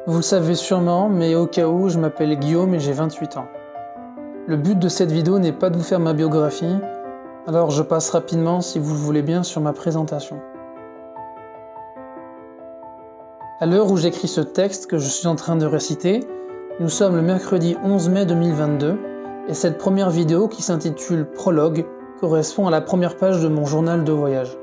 Vous le savez sûrement, mais au cas où, je m'appelle Guillaume et j'ai 28 ans. Le but de cette vidéo n'est pas de vous faire ma biographie, alors je passe rapidement, si vous le voulez bien, sur ma présentation. À l'heure où j'écris ce texte que je suis en train de réciter, nous sommes le mercredi 11 mai 2022, et cette première vidéo qui s'intitule « Prologue » correspond à la première page de mon journal de voyage.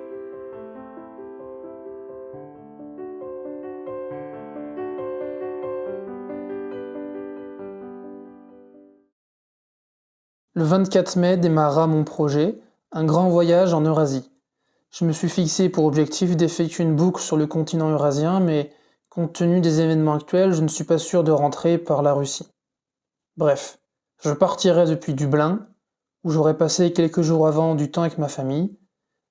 Le 24 mai démarra mon projet, un grand voyage en Eurasie. Je me suis fixé pour objectif d'effectuer une boucle sur le continent eurasien, mais compte tenu des événements actuels, je ne suis pas sûr de rentrer par la Russie. Bref, je partirai depuis Dublin, où j'aurai passé quelques jours avant du temps avec ma famille,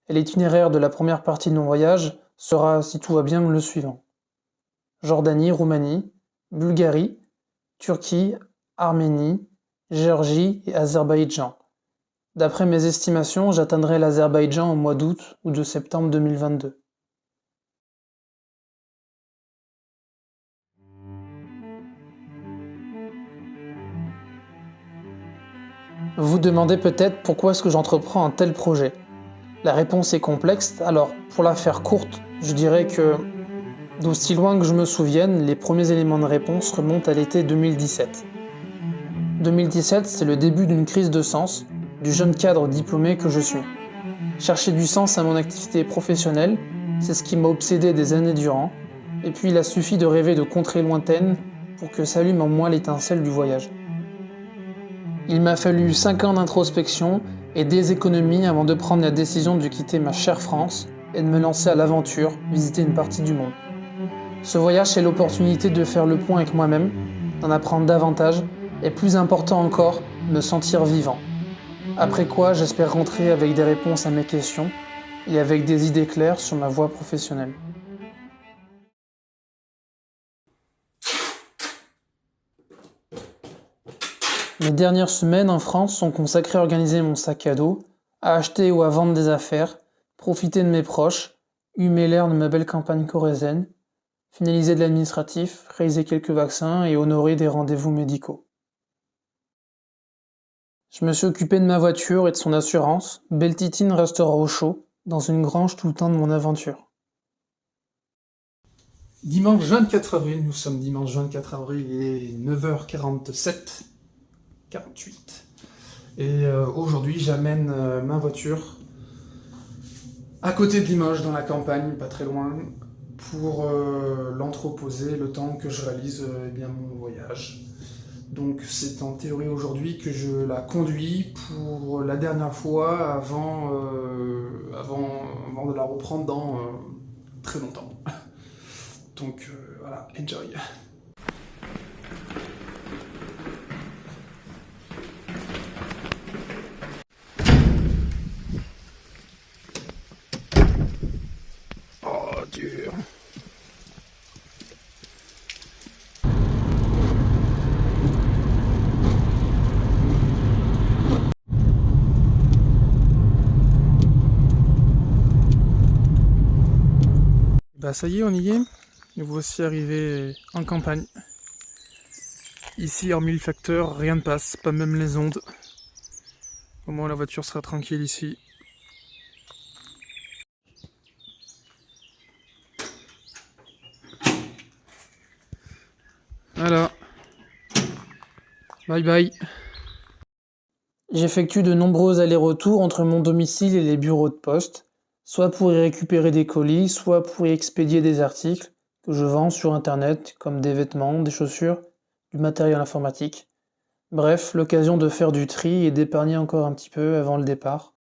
et l'itinéraire de la première partie de mon voyage sera, si tout va bien, le suivant. Jordanie, Roumanie, Bulgarie, Turquie, Arménie, Géorgie et Azerbaïdjan. D'après mes estimations, j'atteindrai l'Azerbaïdjan au mois d'août ou de septembre 2022. Vous vous demandez peut-être pourquoi est-ce que j'entreprends un tel projet. La réponse est complexe, alors pour la faire courte, je dirais que, d'aussi loin que je me souvienne, les premiers éléments de réponse remontent à l'été 2017. 2017, c'est le début d'une crise de sens, du jeune cadre diplômé que je suis. Chercher du sens à mon activité professionnelle, c'est ce qui m'a obsédé des années durant, et puis il a suffi de rêver de contrées lointaines pour que s'allume en moi l'étincelle du voyage. Il m'a fallu 5 ans d'introspection et des économies avant de prendre la décision de quitter ma chère France et de me lancer à l'aventure, visiter une partie du monde. Ce voyage, c'est l'opportunité de faire le point avec moi-même, d'en apprendre davantage, et plus important encore, me sentir vivant. Après quoi, j'espère rentrer avec des réponses à mes questions et avec des idées claires sur ma voie professionnelle. Mes dernières semaines en France sont consacrées à organiser mon sac à dos, à acheter ou à vendre des affaires, profiter de mes proches, humer l'air de ma belle campagne corrézienne, finaliser de l'administratif, réaliser quelques vaccins et honorer des rendez-vous médicaux. Je me suis occupé de ma voiture et de son assurance, belle titine restera au chaud, dans une grange tout le temps de mon aventure. Dimanche 24 avril, nous sommes dimanche 24 avril, il est 9h47, 48. Et aujourd'hui, j'amène ma voiture à côté de Limoges, dans la campagne, pas très loin, pour l'entreposer le temps que je réalise mon voyage. Donc c'est en théorie aujourd'hui que je la conduis pour la dernière fois avant de la reprendre dans très longtemps. Donc voilà, enjoy. Oh, dur. Bah ça y est, on y est. Nous voici arrivés en campagne. Ici, hormis le facteur, rien ne passe, pas même les ondes. Au moins la voiture sera tranquille ici. Voilà. Bye bye. J'effectue de nombreux allers-retours entre mon domicile et les bureaux de poste, soit pour y récupérer des colis, soit pour y expédier des articles que je vends sur internet, comme des vêtements, des chaussures, du matériel informatique. Bref, l'occasion de faire du tri et d'épargner encore un petit peu avant le départ.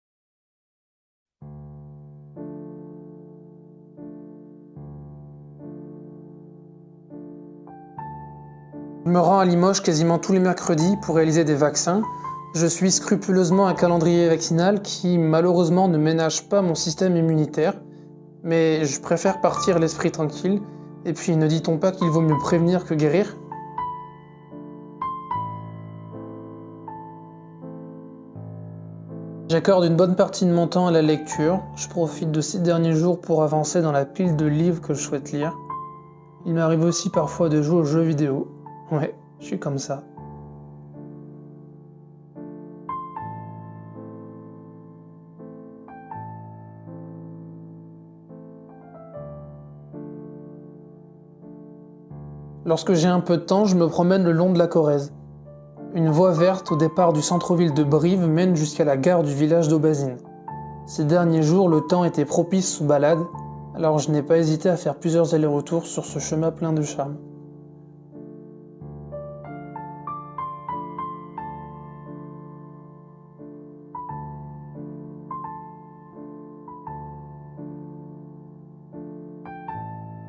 Je me rends à Limoges quasiment tous les mercredis pour réaliser des vaccins. Je suis scrupuleusement un calendrier vaccinal qui malheureusement ne ménage pas mon système immunitaire, mais je préfère partir l'esprit tranquille, et puis ne dit-on pas qu'il vaut mieux prévenir que guérir ? J'accorde une bonne partie de mon temps à la lecture, je profite de ces derniers jours pour avancer dans la pile de livres que je souhaite lire, Il m'arrive aussi parfois de jouer aux jeux vidéo. Ouais, je suis comme ça. Lorsque j'ai un peu de temps, je me promène le long de la Corrèze. Une voie verte au départ du centre-ville de Brive mène jusqu'à la gare du village d'Aubazine. Ces derniers jours, le temps était propice aux balades, alors je n'ai pas hésité à faire plusieurs allers-retours sur ce chemin plein de charme.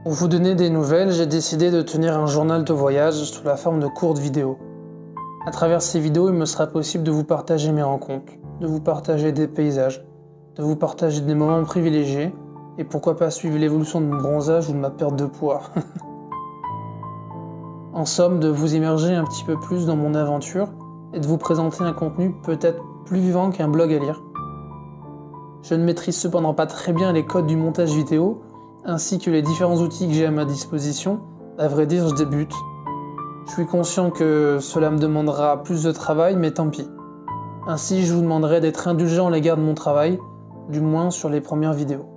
Pour vous donner des nouvelles, j'ai décidé de tenir un journal de voyage sous la forme de courtes vidéos. À travers ces vidéos, il me sera possible de vous partager mes rencontres, de vous partager des paysages, de vous partager des moments privilégiés, et pourquoi pas suivre l'évolution de mon bronzage ou de ma perte de poids. En somme, de vous immerger un petit peu plus dans mon aventure et de vous présenter un contenu peut-être plus vivant qu'un blog à lire. Je ne maîtrise cependant pas très bien les codes du montage vidéo, ainsi que les différents outils que j'ai à ma disposition. À vrai dire, je débute. Je suis conscient que cela me demandera plus de travail, mais tant pis. Ainsi, je vous demanderai d'être indulgent à l'égard de mon travail, du moins sur les premières vidéos.